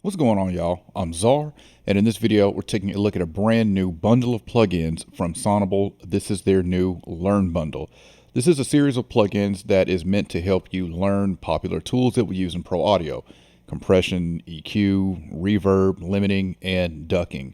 What's going on, y'all? I'm Czar, and in this video, we're taking a look at a brand new bundle of plugins from Sonible. This is their new Learn bundle. This is a series of plugins that is meant to help you learn popular tools that we use in pro audio: compression, EQ, reverb, limiting, and ducking.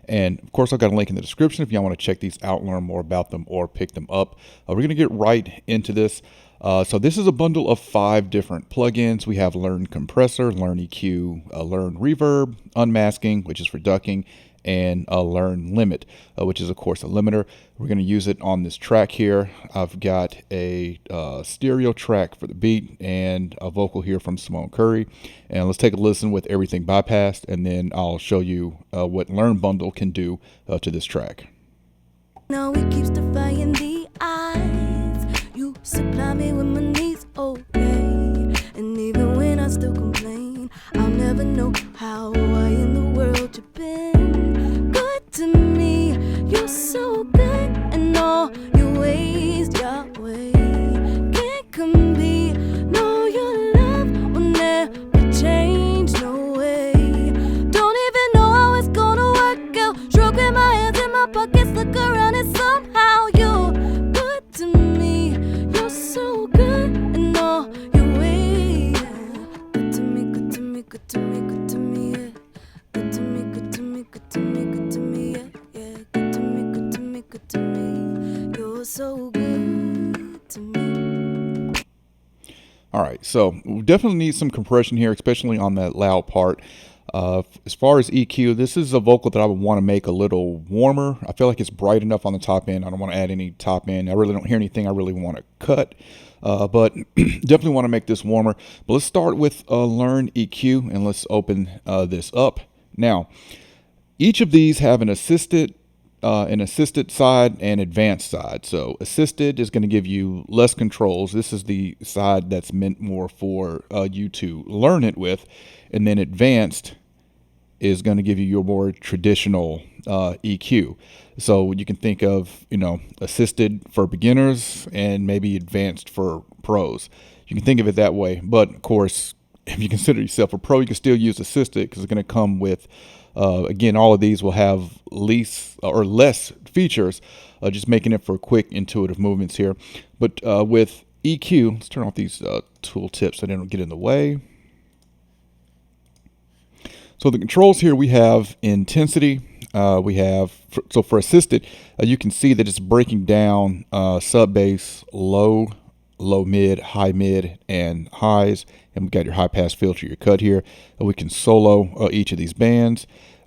And of course, I've got a link in the description if y'all want to check these out, learn more about them, or pick them up. We're going to get right into this. So this is a bundle of 5 different plugins. We have Learn Compressor, Learn EQ, Learn Reverb, Unmasking, which is for ducking, and Learn Limit, which is of course a limiter. We're going to use it on this track here. I've got a stereo track for the beat and a vocal here from Simone Curry. And let's take a listen with everything bypassed, and then I'll show you what Learn Bundle can do to this track. Now it keeps defying the odds. You supply me with my needs, okay. And even when I still complain, I'll never know how, why in the world you've been good to me. You're so good in all your ways, Yahweh. Can't compete. No, your love will never change, no way. Don't even know how it's gonna work out. Stroking my hands in my pockets, look around and somehow you're good to me. You're so good in all your ways. Good to me, good to me, good to me, good to me, yeah. Good to me, good to me, good to me, good to me, yeah, yeah. Good to me, good to me, good to me. You're so good to me. All right, so we definitely need some compression here, especially on that loud part. As far as EQ, this is a vocal that I would want to make a little warmer. I feel like it's bright enough on the top end. I don't want to add any top end. I really don't hear anything I really want to cut, but definitely want to make this warmer. But let's start with Learn EQ, and let's open this up. Now, each of these have an assisted side and advanced side. So assisted is going to give you less controls. This is the side that's meant more for you to learn it with. And then advanced is going to give you your more traditional EQ. So you can think of, assisted for beginners and maybe advanced for pros. You can think of it that way. But of course, if you consider yourself a pro, you can still use assisted because it's going to come with, again, all of these will have less features, just making it for quick, intuitive movements here. But with EQ, let's turn off these tool tips so they don't get in the way. So the controls here, we have intensity. So for assisted, you can see that it's breaking down sub bass, low, mid, and highs. And we've got your high pass filter, your cut here. We can solo each of these bands.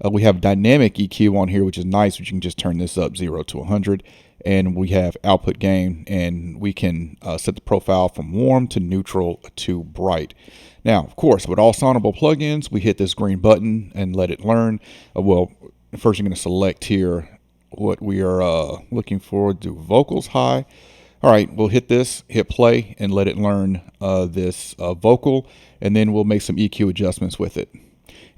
We have dynamic EQ on here, which is nice, which you can just turn this up 0 to 100. And we have output gain, and we can set the profile from warm to neutral to bright. Now, of course, with all Sonible plugins, we hit this green button and let it learn. Well, first you're going to select here what we are looking for. Do vocals high. All right, we'll hit this, hit play, and let it learn this vocal, and then we'll make some EQ adjustments with it.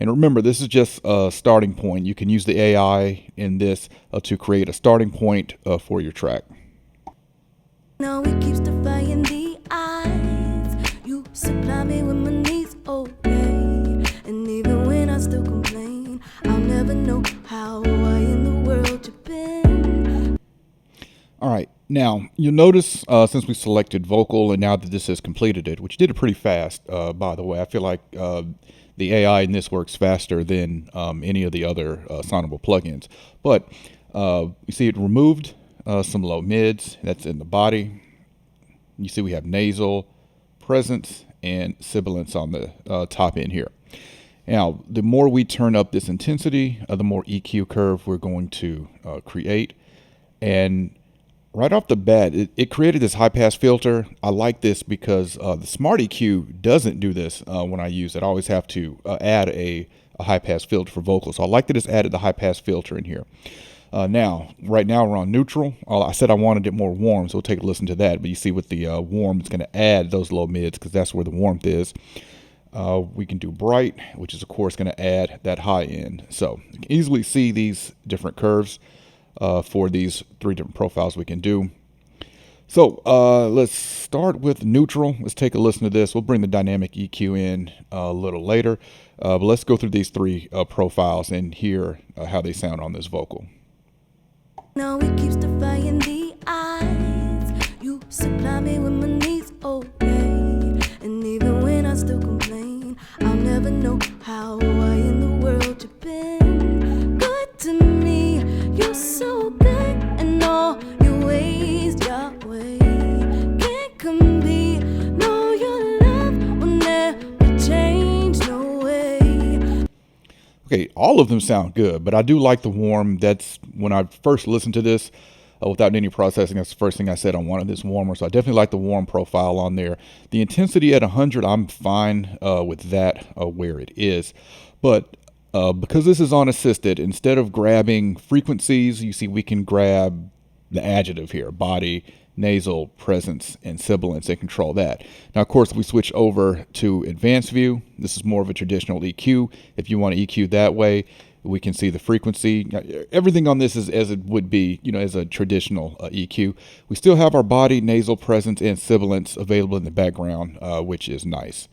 And remember, this is just a starting point. You can use the AI in this to create a starting point for your track. Now it keeps defying the odds. You supply me with my needs, okay. And even when I still complain, I'll never know how, why in the world you've been. All right, now you'll notice since we selected vocal and now that this has completed it, which did it pretty fast, by the way. I feel like the AI in this works faster than any of the other Sonible plugins. But you see it removed some low mids. That's in the body. You see we have nasal, presence, and sibilance on the top end here. Now, the more we turn up this intensity, the more EQ curve we're going to create. And right off the bat, it created this high pass filter. I like this because the Smart EQ doesn't do this when I use it. I always have to add a high pass filter for vocals. So I like that it's added the high pass filter in here. Now, right now we're on neutral. I said I wanted it more warm, so we'll take a listen to that. But you see with the warm, it's going to add those low mids because that's where the warmth is. We can do bright, which is of course going to add that high end. So you can easily see these different curves for these 3 different profiles we can do. So let's start with neutral. Let's take a listen to this. We'll bring the dynamic EQ in a little later, but let's go through these three profiles and hear how they sound on this vocal. Now it keeps defying the odds. You supply me with my needs, okay. And even when I still complain, I'll never know how. Why in the world you've been good to me? You're so good, and all your ways, Yahweh, can't compete. No, your love will never change, no way. Okay, all of them sound good, but I do like the warm. That's when I first listened to this without any processing. That's the first thing I said I wanted this warmer. So I definitely like the warm profile on there. The intensity at 100, I'm fine with that where it is. But because this is on assisted, instead of grabbing frequencies, you see we can grab the adjective here, body, nasal, presence, and sibilance, and control that. Now, of course, if we switch over to advanced view, this is more of a traditional EQ. If you want to EQ that way, we can see the frequency. Everything on this is as it would be, as a traditional EQ. We still have our body, nasal, presence, and sibilance available in the background, which is nice.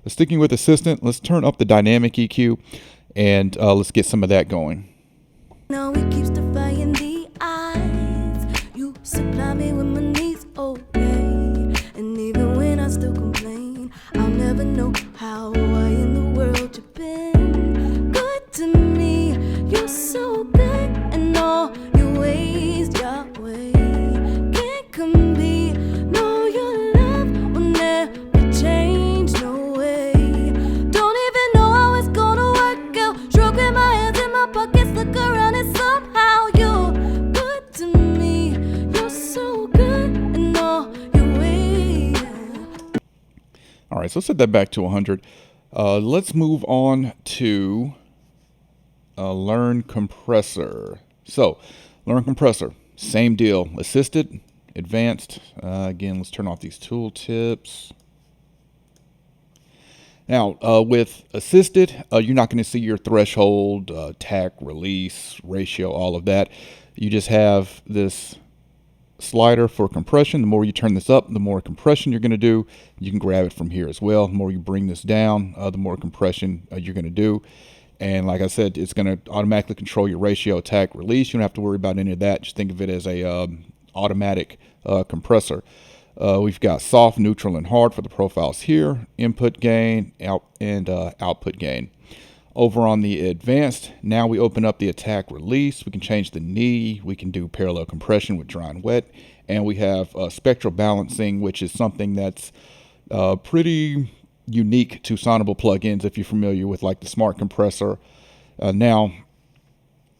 Sticking with assistant, let's turn up the dynamic EQ, and let's get some of that going. Now it keeps defying the odds. You supply me with my needs, okay. And even when I still complain, I'll never know how. Why in the world you've been good to me? You're so good, and all your ways, Yahweh, can't compete. No, your love will never change, no way. Don't even know how it's gonna work out. Stroking my hands in my pockets, look around and somehow you're good to me. You're so good, and all your ways. All right, so let's set that back to 100. Let's move on to Learn compressor. So, Learn compressor, same deal. Assisted, advanced. Again, let's turn off these tool tips. Now, with assisted, you're not going to see your threshold, tack, release, ratio, all of that. You just have this slider for compression. The more you turn this up, the more compression you're going to do. You can grab it from here as well. The more you bring this down, the more compression you're going to do. And like I said, it's going to automatically control your ratio, tack, release. You don't have to worry about any of that. Just think of it as a automatic compressor. We've got soft, neutral, and hard for the profiles here. Input gain, output gain. Over on the advanced, now we open up the attack release. We can change the knee. We can do parallel compression with dry and wet. And we have spectral balancing, which is something that's pretty unique to Sonible plugins if you're familiar with like the smart compressor. Now,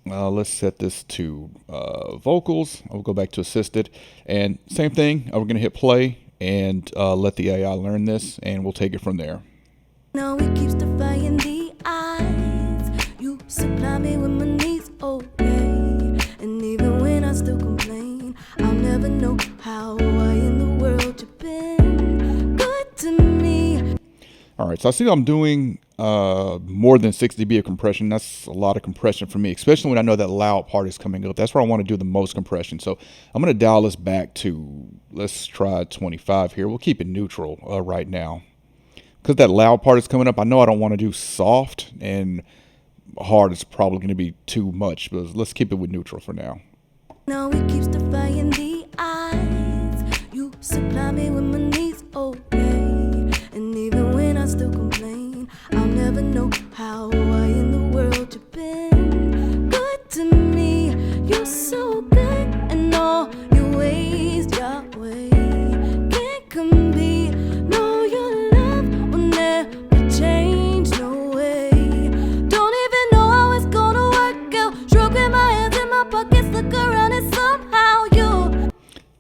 let's set this to vocals. I'll go back to assisted. And same thing, we're going to hit play and let the AI learn this, and we'll take it from there. Now it keeps defying the odds. You supply me with my needs, okay. And even when I still complain, I'll never know how. Why in the world you've been good to me? All right, so I see I'm doing more than 6 dB of compression. That's a lot of compression for me, especially when I know that loud part is coming up. That's where I want to do the most compression. So I'm going to dial this back to, let's try 25 here. We'll keep it neutral right now. Because that loud part is coming up, I know I don't want to do soft, and hard is probably going to be too much. But let's keep it with neutral for now. Now it keeps defying the odds. You supply me with my needs, okay. And even when I still complain, I'll never know how. Why in the world you've been good to me? You're so good, and all your ways, Yahweh, can't compete. No, your love will never change, no way. Don't even know how it's gonna work out. Stroking my hands in my pockets, look around and somehow you're.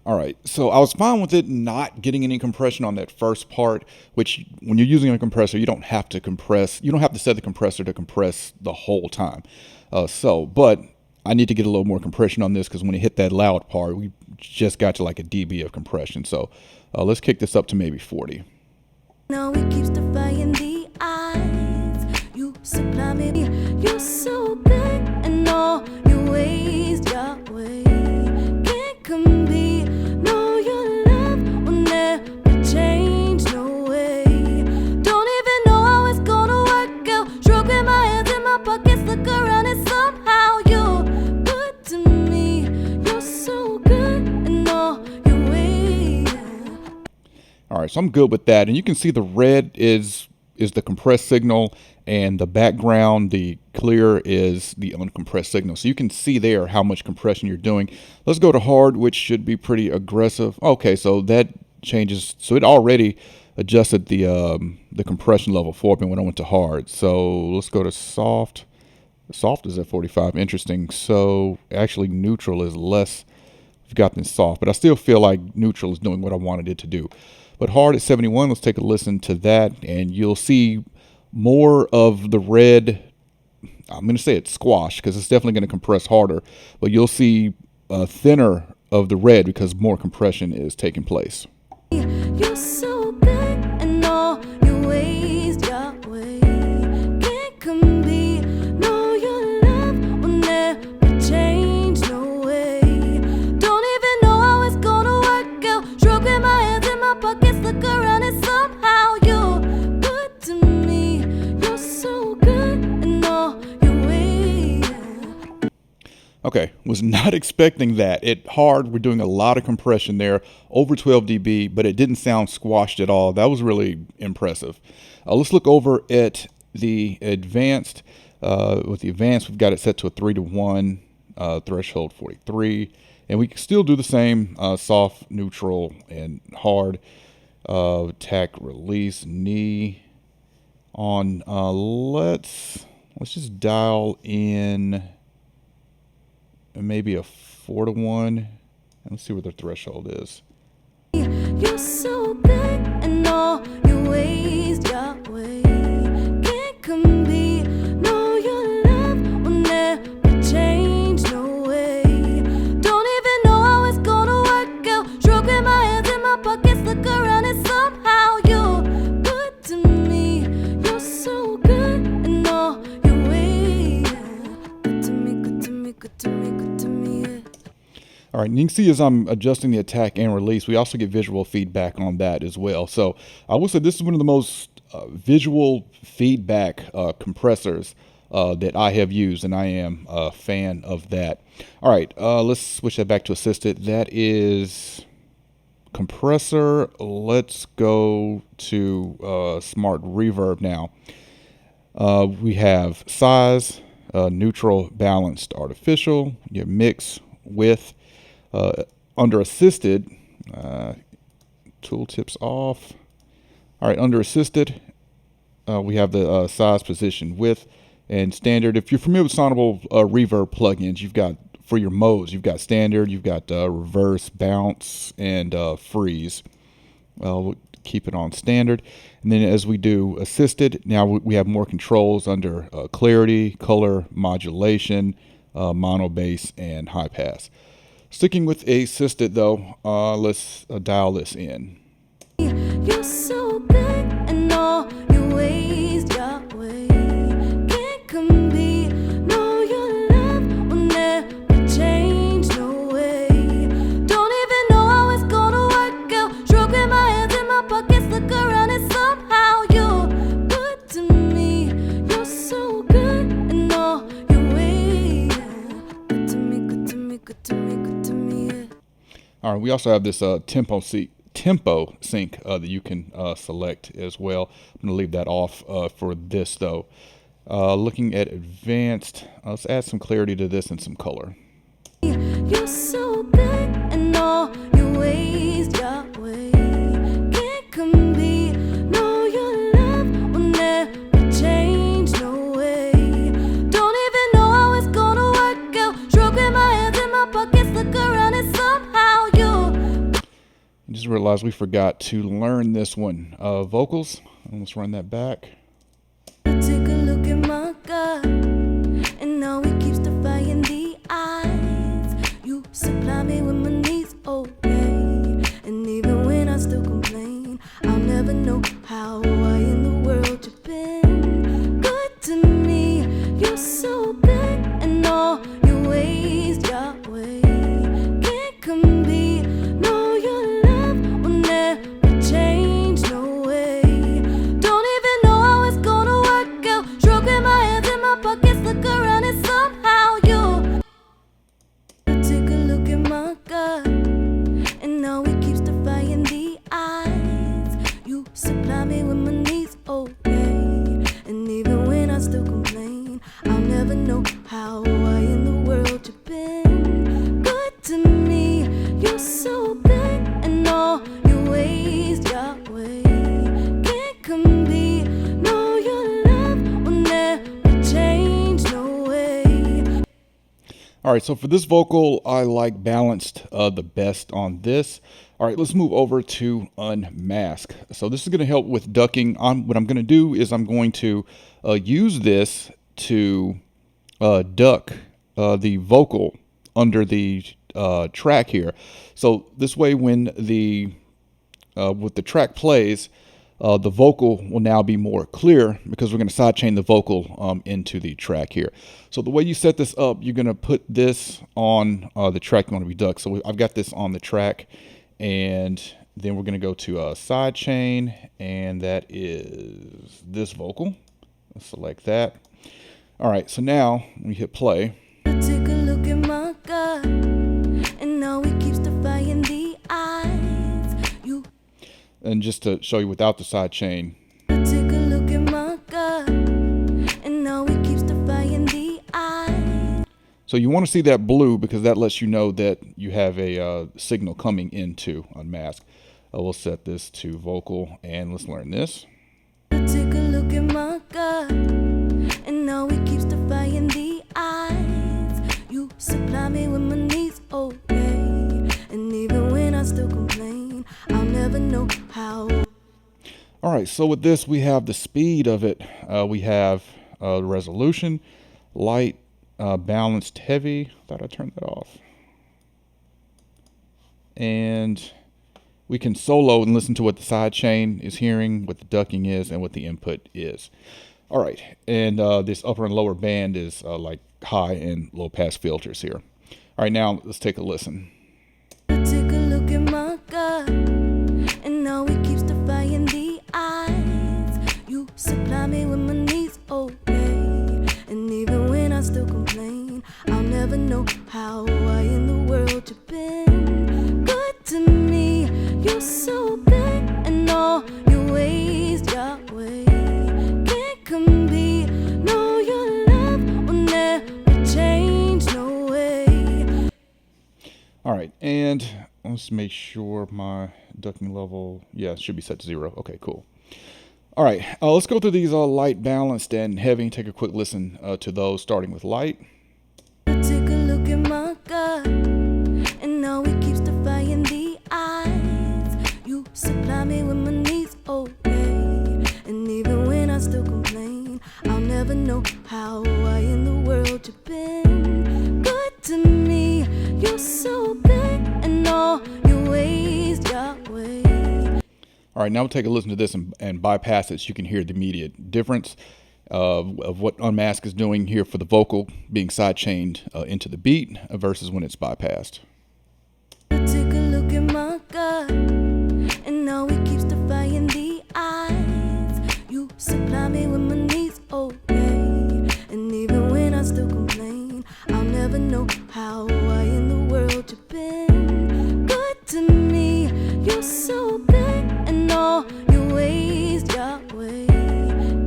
All right, so I was fine with it not getting any compression on that first part, which when you're using a compressor, you don't have to compress. You don't have to set the compressor to compress the whole time. But I need to get a little more compression on this because when you hit that loud part, we just got to like a dB of compression. So let's kick this up to maybe 40. Now it keeps defying the odds. You supply me, you're so good, and all your ways, Yahweh, can't compete. No, your love my pockets, look around and somehow you're good to me. You're so good in all your ways. All right, so I'm good with that. And you can see the red is the compressed signal, and the background, the clear, is the uncompressed signal. So you can see there how much compression you're doing. Let's go to hard, which should be pretty aggressive. Okay, so that changes. So it already adjusted the compression level for me when I went to hard. So let's go to soft. Soft is at 45. Interesting. So actually neutral is less I've got than soft, but I still feel like neutral is doing what I wanted it to do. But hard at 71, let's take a listen to that, and you'll see more of the red. I'm going to say it's squash because it's definitely going to compress harder, but you'll see thinner of the red because more compression is taking place. You're so good in all your ways, Yahweh. Can't compete. No, your love will never change, no way. Don't even know how it's gonna work out. Stroking my hands in my pockets, look around and somehow you're good to me. You're so good in all your ways. Okay, was not expecting that. It hard, we're doing a lot of compression there, over 12 dB, but it didn't sound squashed at all. That was really impressive. Let's look over at the advanced. With the advanced, we've got it set to a 3-to-1, threshold 43, and we can still do the same, soft, neutral, and hard. Attack, release, knee on. Let's just dial in maybe a 4-to-1, and let's see what the threshold is. You're so good in all your ways, Yahweh. Can't compete. No, your love will never change, no way. Don't even know how it's gonna work out. Stroking my hands in my pockets, look around and somehow you're good to me. You're so good in all your ways. Good to me, good to me, good to me, good to me, yeah. All right, and you can see as I'm adjusting the attack and release, we also get visual feedback on that as well. So I will say this is one of the most visual feedback compressors that I have used, and I am a fan of that. All right, let's switch that back to assisted. That is compressor. Let's go to smart reverb now. We have size, neutral, balanced, artificial, your mix, width. Under assisted, tooltips off. All right, under assisted, we have the size, position, width, and standard. If you're familiar with Sonible reverb plugins, you've got, for your modes, you've got standard, you've got reverse, bounce, and freeze. We'll keep it on standard. And then as we do assisted, now we have more controls under clarity, color, modulation, mono, bass, and high pass. Sticking with assisted though, let's dial this in. You're so good in all your ways, Yahweh. Can't compete. No, your love will never change, no way. Don't even know how it's gonna work out. Stroking my hands in my pockets, look around and somehow you're good to me. You're so good in all your ways. Good to me, good to me, good to me, good to me, yeah. All right, we also have this tempo sync that you can select as well. I'm going to leave that off for this though. Looking at advanced, let's add some clarity to this and some color. You're so good in all your ways, Yahweh. Can't compete. No, your love will never change, no way. Don't even know how it's gonna work out. Stroking my hands in my pockets, look around and somehow you're. I just realized we forgot to learn this one. Vocals, let's run that back. Take a look at my God, and now he keeps defying the odds. You supply me with my needs, okay. And even when I still complain, I'll never know how I in the world you've been. Good to me, you're so good in all your ways, Yahweh. Can't compete. No, your love will never change, no way. Don't even know how it's gonna work out. Stroking my still complain, I'll never know how. Why in the world you've been good to me? You're so good in all your ways, Yahweh. Can't compete. No, your love will never change. No way. All right, so for this vocal, I like balanced the best on this. All right, let's move over to unmask. So this is going to help with ducking. What I'm going to do is I'm going to use this to duck the vocal under the track here. So this way, when with the track plays, the vocal will now be more clear because we're going to sidechain the vocal into the track here. So the way you set this up, you're going to put this on the track you want to be ducked. So I've got this on the track, and then we're going to go to sidechain, and that is this vocal. Let's select that. All right, so now when we hit play, Take a look at my God, and now he keeps defying the odds. You and just to show you without the sidechain, take a look at my God, and now he keeps defying the odds. so you want to see that blue because that lets you know that you have a signal coming into unmask. We'll set this to vocal, and let's learn this. Take a look at my God, and now he keeps defying the odds. You supply me with my needs, okay. And even when I still complain, I'll never know how. All right, so with this, we have the speed of it. We have resolution, light, balanced, heavy. Thought I turned that off. And we can solo and listen to what the sidechain is hearing, what the ducking is, and what the input is. All right, and this upper and lower band is like high and low pass filters here. All right, now let's take a listen. Take a look at my God, and now he keeps defying the odds. You supply me with my needs, okay. And even when I still complain, I'll never know how. Why in the world you've been good to me? You're so good in all your ways, Yahweh. Can't compete. No, your love will never change. No way. All right, and let's make sure my ducking level, yeah, it should be set to 0. Okay, cool. All right, let's go through these light, balanced, and heavy. Take a quick listen to those, starting with light. Take a look at my God, and now he keeps defying the odds. You supply me with my needs, okay. And even when I still complain, I'll never know how. Why in the world you've been good to me? You're so good in all your ways, Yahweh. All right, now we'll take a listen to this and bypass it so you can hear the immediate difference of what unmask is doing here for the vocal being sidechained into the beat versus when it's bypassed. Take a look at my God, and now he keeps defying the odds. You supply me with my needs, okay. And even when I still complain, I'll never know how. Why in the world you've been good to me? You're so good in all your ways, Yahweh.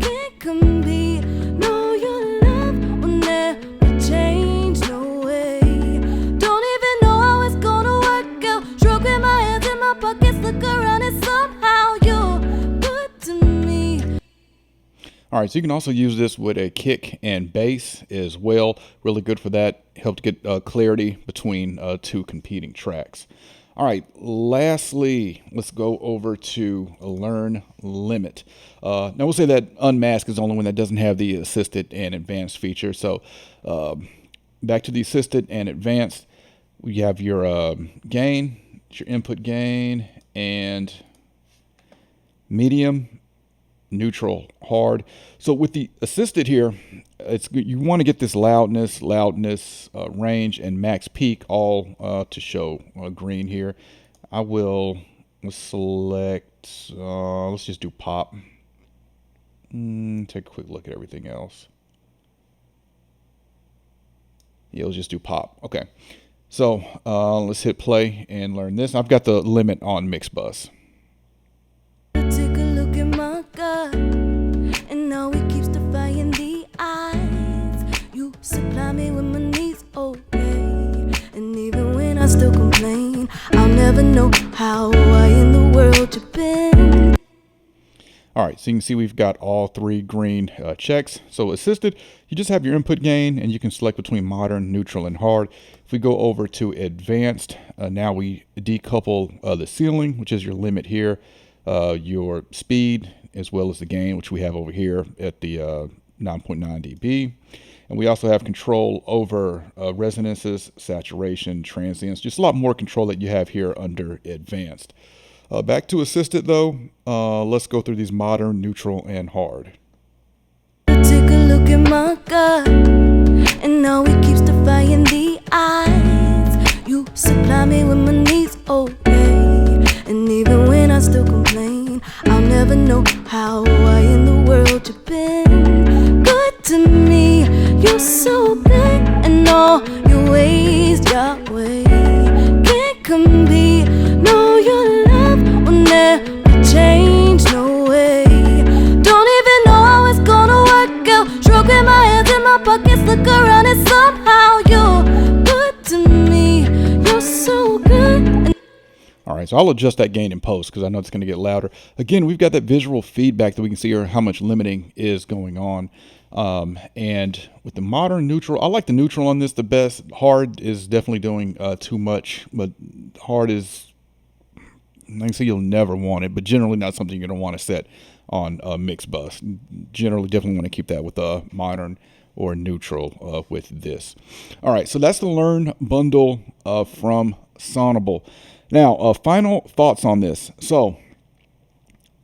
Can't compete. No, your love will never change. No way. Don't even know how it's gonna work out. Stroking my hands in my pockets, look around and somehow you're good to me. All right, so you can also use this with a kick and bass as well. Really good for that. Help to get clarity between two competing tracks. All right, lastly, let's go over to learn limit. Now we'll say that unmask is the only one that doesn't have the assisted and advanced feature. So back to the assisted and advanced, we have your gain, your input gain, and medium, neutral, hard. So with the assisted here, you want to get this loudness, range, and max peak all to show green here. Let's select, let's just do pop. Take a quick look at everything else. Yeah, let's just do pop. Okay, so let's hit play and learn this. I've got the limit on mix bus. Take a look at my God, and now he keeps defying the never know how. Why in the world you been? All right, so you can see we've got all three green checks. So assisted, you just have your input gain and you can select between modern, neutral, and hard. If we go over to advanced, now we decouple the ceiling, which is your limit here, your speed, as well as the gain, which we have over here at the 9.9 dB. And we also have control over resonances, saturation, transients, just a lot more control that you have here under advanced. Back to assisted though, let's go through these modern, neutral, and hard. Take a look at my gut, and now it keeps defying the odds. You supply me with my needs, okay. And even when I still complain, I'll never know how. Why in the world you been good to me? You're so good, and all your ways, Yahweh, can't compete. No, your love will never change, no way. Don't even know how it's gonna work out. Stroking my hands in my pockets, look around and somehow you're good to me. You're so good. All right, so I'll adjust that gain in post because I know it's going to get louder. Again, we've got that visual feedback that we can see here, how much limiting is going on. And with the modern neutral, I like the neutral on this the best. Hard is definitely doing too much, but hard is, I can say you'll never want it, but generally not something you're going to want to set on a mixed bus. Generally, definitely want to keep that with a modern or neutral with this. All right, so that's the Learn bundle from Sonible. Now, final thoughts on this. So,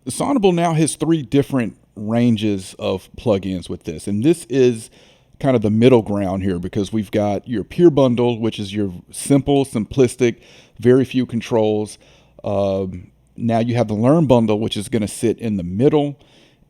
Sonible now has three different ranges of plugins with this, and this is kind of the middle ground here because we've got your Pure bundle, which is your simple, simplistic, very few controls. Now you have the Learn bundle, which is going to sit in the middle,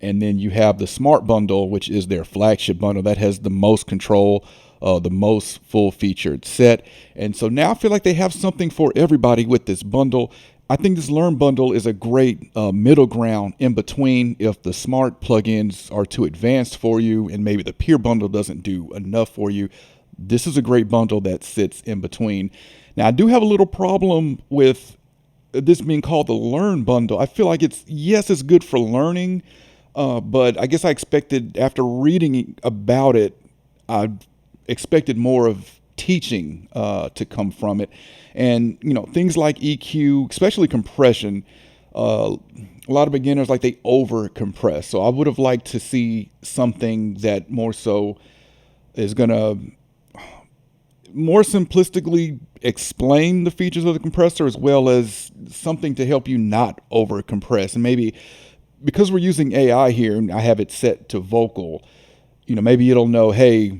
and then you have the Smart bundle, which is their flagship bundle that has the most control, the most full-featured set. And so now I feel like they have something for everybody with this bundle. I think this Learn bundle is a great middle ground in between if the Smart plugins are too advanced for you and maybe the Pure bundle doesn't do enough for you. This is a great bundle that sits in between. Now, I do have a little problem with this being called the Learn bundle. I feel like it's good for learning, but I guess I expected, after reading about it, I expected more of teaching to come from it. And, things like EQ, especially compression, a lot of beginners, like, they over compress. So I would have liked to see something that more so is going to more simplistically explain the features of the compressor, as well as something to help you not over compress. And maybe because we're using AI here and I have it set to vocal, maybe it'll know, hey,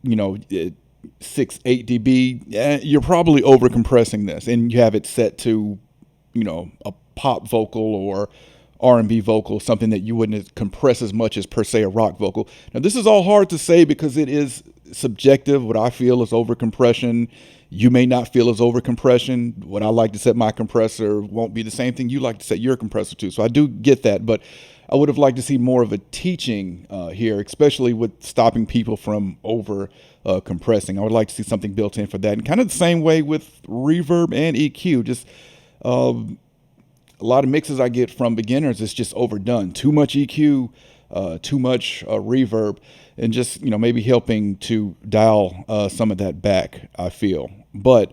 6-8 dB, you're probably over compressing this, and you have it set to, a pop vocal or R&B vocal, something that you wouldn't compress as much as, per se, a rock vocal. Now, this is all hard to say because it is subjective. What I feel is over compression, you may not feel as over compression. What I like to set my compressor won't be the same thing you like to set your compressor to. So I do get that, but I would have liked to see more of a teaching here, especially with stopping people from over compressing. I would like to see something built in for that. And kind of the same way with reverb and EQ. Just a lot of mixes I get from beginners, it's just overdone. Too much EQ, too much reverb, and just, maybe helping to dial some of that back, I feel. But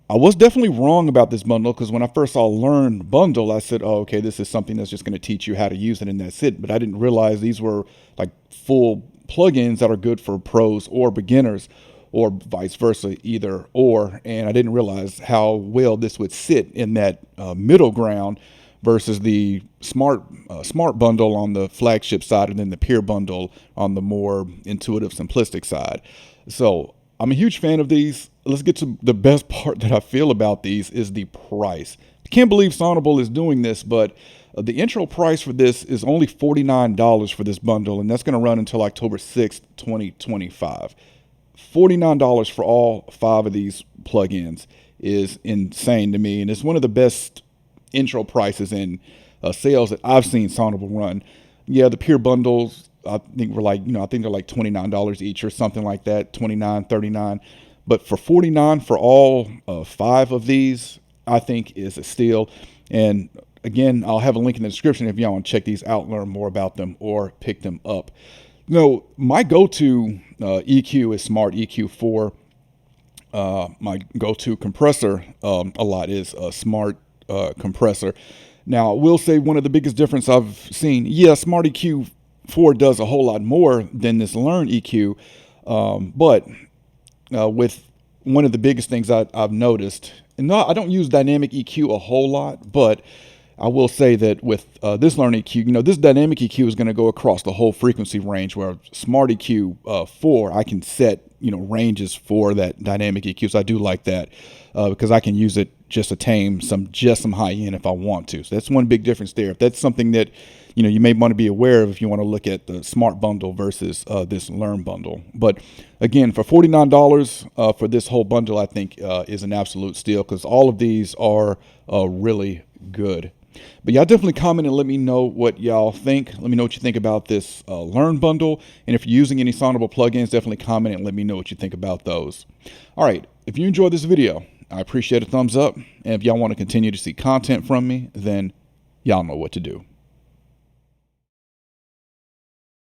I was definitely wrong about this bundle, because when I first saw Learn bundle, I said, oh, okay, this is something that's just going to teach you how to use it, and that's it. But I didn't realize these were like full plugins that are good for pros or beginners, or vice versa, either or. And I didn't realize how well this would sit in that middle ground versus the smart bundle on the flagship side, and then the Pure bundle on the more intuitive, simplistic side. So I'm a huge fan of these. Let's get to the best part that I feel about these is the price. I can't believe Sonible is doing this, but the intro price for this is only $49 for this bundle, and that's going to run until October 6th, 2025. $49 for all 5 of these plugins is insane to me, and it's one of the best intro prices in sales that I've seen Sonible run. Yeah, the Pure bundles, I think were like, I think they're like $29 each or something like that, $29, $39. But for $49 for all 5 of these, I think is a steal. And again, I'll have a link in the description if y'all want to check these out, learn more about them, or pick them up. No, my go-to EQ is Smart EQ4. My go-to compressor a lot is a Smart compressor. Now, I will say one of the biggest difference I've seen, yeah, Smart EQ4 does a whole lot more than this Learn EQ, but with one of the biggest things I've noticed, and I don't use dynamic EQ a whole lot, but I will say that with this Learn EQ, this dynamic EQ is going to go across the whole frequency range, where Smart EQ 4, I can set, ranges for that dynamic EQ. So I do like that because I can use it just to tame some high end if I want to. So that's one big difference there. If that's something that, you may want to be aware of if you want to look at the Smart bundle versus this Learn bundle. But again, for $49 for this whole bundle, I think is an absolute steal, because all of these are really good. But y'all definitely comment and let me know what y'all think. Let me know what you think about this Learn bundle. And if you're using any Sonible plugins, definitely comment and let me know what you think about those. All right. If you enjoyed this video, I appreciate a thumbs up. And if y'all want to continue to see content from me, then y'all know what to do.